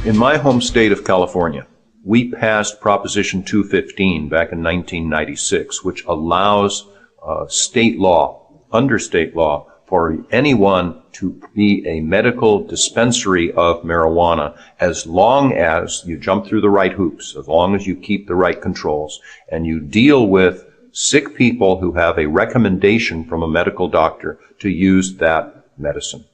In my home state of California, we passed Proposition 215 back in 1996, which allows state law, under state law, for anyone to be a medical dispensary of marijuana as long as you jump through the right hoops, as long as you keep the right controls, and you deal with sick people who have a recommendation from a medical doctor to use that medicine.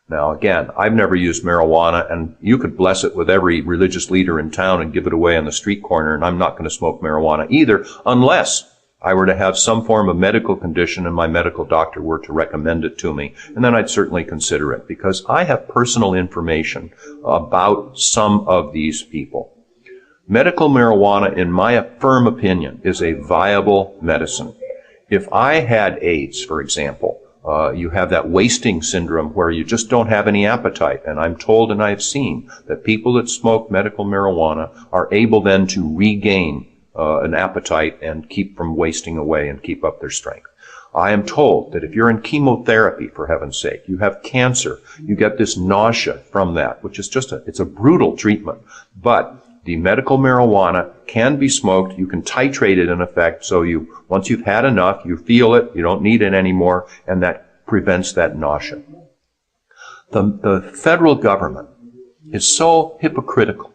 Now, again, I've never used marijuana, and you could bless it with every religious leader in town and give it away on the street corner, and I'm not going to smoke marijuana either, unless I were to have some form of medical condition and my medical doctor were to recommend it to me, and then I'd certainly consider it, because I have personal information about some of these people. Medical marijuana, in my firm opinion, is a viable medicine. If I had AIDS, for example, you have that wasting syndrome where you just don't have any appetite. And I'm told, and I've seen, that people that smoke medical marijuana are able then to regain an appetite and keep from wasting away and keep up their strength. I am told that if you're in chemotherapy, for heaven's sake, you have cancer, you get this nausea from that, which is just it's a brutal treatment. But the medical marijuana can be smoked. You can titrate it, in effect, so once you've had enough, you feel it, you don't need it anymore, and that prevents that nausea. The federal government is so hypocritical.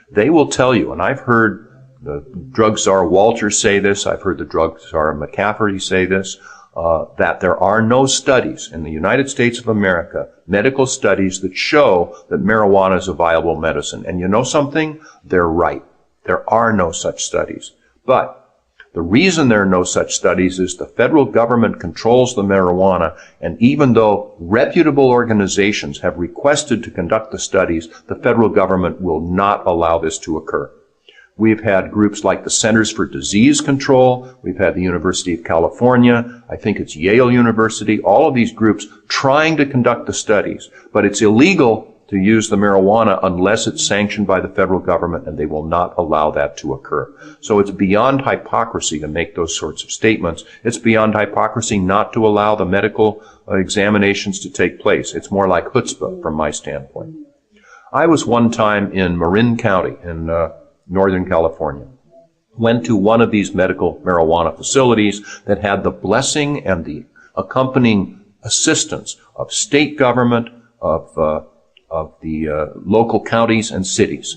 They will tell you, and I've heard the drug czar Walter say this, I've heard the drug czar McCafferty say this, that there are no studies in the United States of America, medical studies that show that marijuana is a viable medicine. And you know something? They're right. There are no such studies. But the reason there are no such studies is the federal government controls the marijuana, and even though reputable organizations have requested to conduct the studies, the federal government will not allow this to occur. We've had groups like the Centers for Disease Control. We've had the University of California. I think it's Yale University. All of these groups trying to conduct the studies. But it's illegal to use the marijuana unless it's sanctioned by the federal government, and they will not allow that to occur. So it's beyond hypocrisy to make those sorts of statements. It's beyond hypocrisy not to allow the medical examinations to take place. It's more like chutzpah from my standpoint. I was one time in Marin County in Northern California. Went to one of these medical marijuana facilities that had the blessing and the accompanying assistance of state government, of the local counties and cities.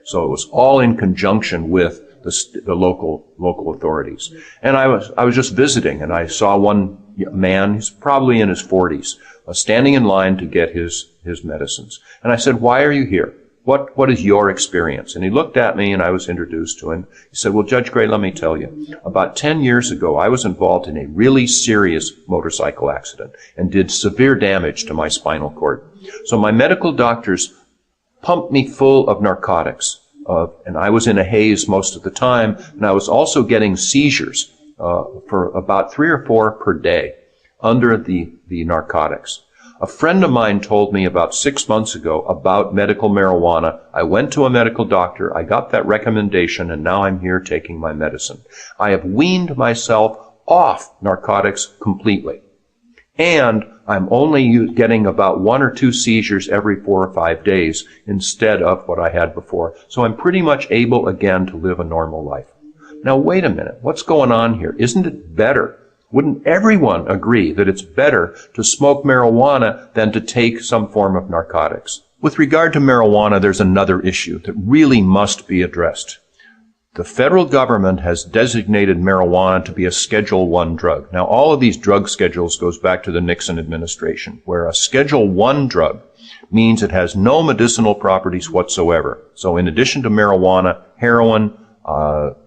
So it was all in conjunction with the local authorities. And I was just visiting, and I saw one man, he's probably in his 40s, standing in line to get his medicines. And I said, "Why are you here? What is your experience?" And he looked at me, and I was introduced to him. He said, "Well, Judge Gray, let me tell you. About 10 years ago, I was involved in a really serious motorcycle accident and did severe damage to my spinal cord. So my medical doctors pumped me full of narcotics, and I was in a haze most of the time, and I was also getting seizures for about 3 or 4 per day under the narcotics. A friend of mine told me about 6 months ago about medical marijuana. I went to a medical doctor, I got that recommendation, and now I'm here taking my medicine. I have weaned myself off narcotics completely. And I'm only getting about 1 or 2 seizures every 4 or 5 days instead of what I had before. So I'm pretty much able again to live a normal life." Now wait a minute, what's going on here? Isn't it better? Wouldn't everyone agree that it's better to smoke marijuana than to take some form of narcotics? With regard to marijuana, there's another issue that really must be addressed. The federal government has designated marijuana to be a Schedule I drug. Now, all of these drug schedules goes back to the Nixon administration, where a Schedule I drug means it has no medicinal properties whatsoever. So in addition to marijuana, heroin,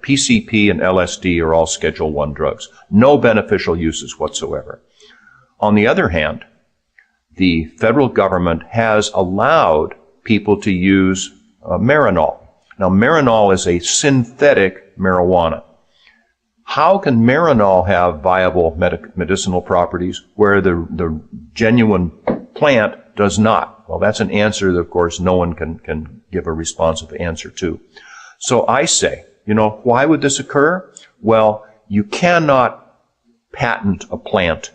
PCP and LSD are all Schedule I drugs. No beneficial uses whatsoever. On the other hand, the federal government has allowed people to use Marinol. Now, Marinol is a synthetic marijuana. How can Marinol have viable medicinal properties where the genuine plant does not? Well, that's an answer that, of course, no one can give a responsive answer to. So I say, why would this occur? Well, you cannot patent a plant.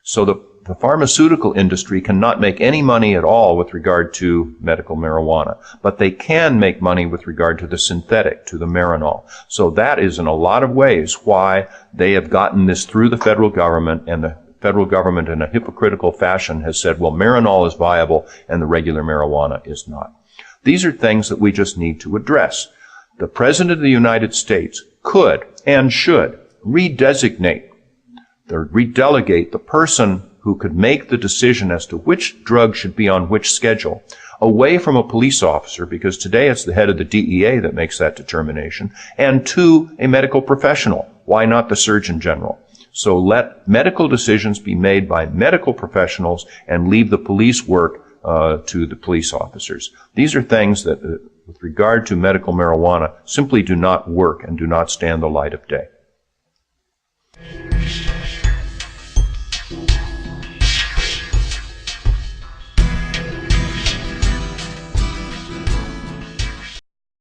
So The pharmaceutical industry cannot make any money at all with regard to medical marijuana, but they can make money with regard to the synthetic, to the Marinol. So that is in a lot of ways why they have gotten this through the federal government, and the federal government in a hypocritical fashion has said, well, Marinol is viable and the regular marijuana is not. These are things that we just need to address. The President of the United States could and should redelegate the person who could make the decision as to which drug should be on which schedule away from a police officer, because today it's the head of the DEA that makes that determination, and to a medical professional. Why not the Surgeon General? So let medical decisions be made by medical professionals and leave the police work to the police officers. These are things that, with regard to medical marijuana, simply do not work and do not stand the light of day.